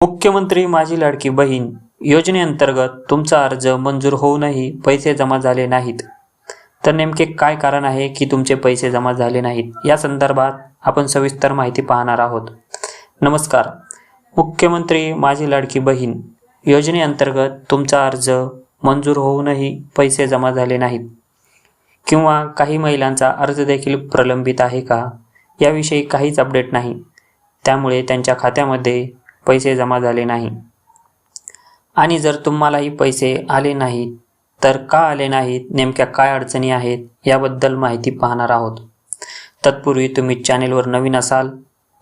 मुख्यमंत्री माझी लाडकी बहीण योजनेअंतर्गत तुमचा अर्ज मंजूर होऊनही पैसे जमा झाले नाहीत. तर नेमके काय कारण आहे की तुमचे पैसे जमा झाले नाहीत, या संदर्भात आपण सविस्तर माहिती पाहणार आहोत. नमस्कार. मुख्यमंत्री माझी लाडकी बहीण योजनेअंतर्गत तुमचा अर्ज मंजूर होऊनही पैसे जमा झाले नाहीत किंवा काही महिलांचा अर्ज देखील प्रलंबित आहे का, याविषयी काहीच अपडेट नाही. त्यामुळे त्यांच्या खात्यामध्ये पैसे जमा झाले नाही. आणि जर तुम्हालाही पैसे आले नाहीत तर का आले नाहीत, नेमक्या काय अडचणी आहेत, याबद्दल माहिती पाहणार आहोत. तत्पूर्वी तुम्ही चॅनेलवर नवीन असाल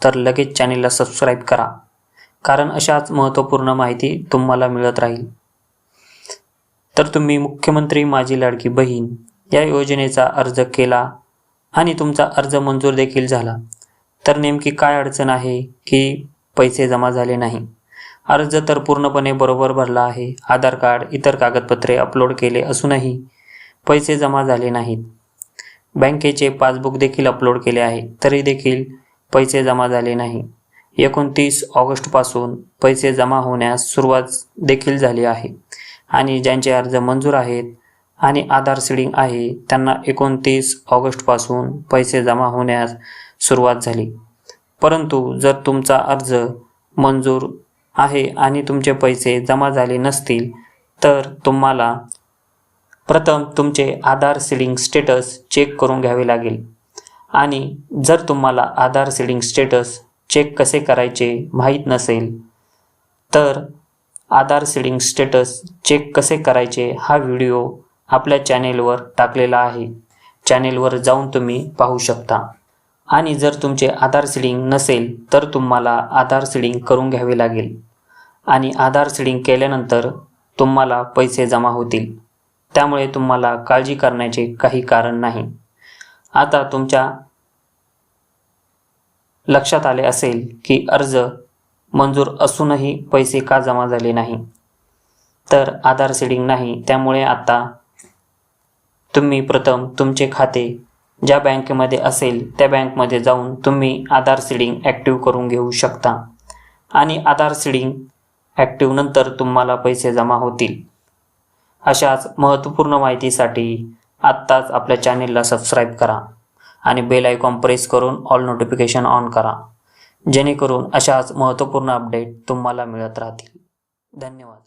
तर लगेच चॅनेलला सबस्क्राईब करा, कारण अशाच महत्त्वपूर्ण माहिती तुम्हाला मिळत राहील. तर तुम्ही मुख्यमंत्री माझी लाडकी बहीण या योजनेचा अर्ज केला आणि तुमचा अर्ज मंजूर देखील झाला, तर नेमकी काय अडचण आहे की पैसे जमा झाले नाही. अर्ज तर पूर्णपणे बरोबर भरला आहे, आधार कार्ड इतर कागदपत्रे अपलोड केले असूनही पैसे जमा झाले नाहीत. बँकेचे पासबुक देखील अपलोड केले आहे, तरी देखील पैसे जमा झाले नाही. 29 ऑगस्टपासून पैसे जमा होण्यास सुरुवात देखील झाली आहे आणि ज्यांचे अर्ज मंजूर आहेत आणि आधार सीडिंग आहे त्यांना 29 ऑगस्टपासून पैसे जमा होण्यास सुरुवात झाली. परंतु जर तुमचा अर्ज मंजूर आहे आणि तुमचे पैसे जमा झाले नसतील तर तुम्हाला प्रथम तुमचे आधार सीडिंग स्टेटस चेक करून घ्यावे लागेल. आणि जर तुम्हाला आधार सीडिंग स्टेटस चेक कसे करायचे माहीत नसेल तर आधार सीडिंग स्टेटस चेक कसे करायचे हा व्हिडिओ आपल्या चॅनेलवर टाकलेला आहे. चॅनेलवर जाऊन तुम्ही पाहू शकता. आणि जर तुमचे आधार सीडिंग नसेल तर तुम्हाला आधार सीडिंग करून घ्यावे लागेल आणि आधार सीडिंग केल्यानंतर तुम्हाला पैसे जमा होतील. त्यामुळे तुम्हाला काळजी करण्याचे काही कारण नाही. आता तुमच्या लक्षात आले असेल की अर्ज मंजूर असूनही पैसे का जमा झाले नाही, तर आधार सीडिंग नाही. त्यामुळे आता तुम्ही प्रथम तुमचे खाते ज्या बँकेमध्ये असेल त्या बँकमध्ये जाऊन तुम्ही आधार सीडिंग ॲक्टिव्ह करून घेऊ शकता आणि आधार सीडिंग ॲक्टिव्ह नंतर तुम्हाला पैसे जमा होतील. अशाच महत्त्वपूर्ण माहितीसाठी आत्ताच आपल्या चॅनेलला सबस्क्राईब करा आणि बेल आयकॉन प्रेस करून ऑल नोटिफिकेशन ऑन करा, जेणेकरून अशाच महत्त्वपूर्ण अपडेट तुम्हाला मिळत राहतील. धन्यवाद.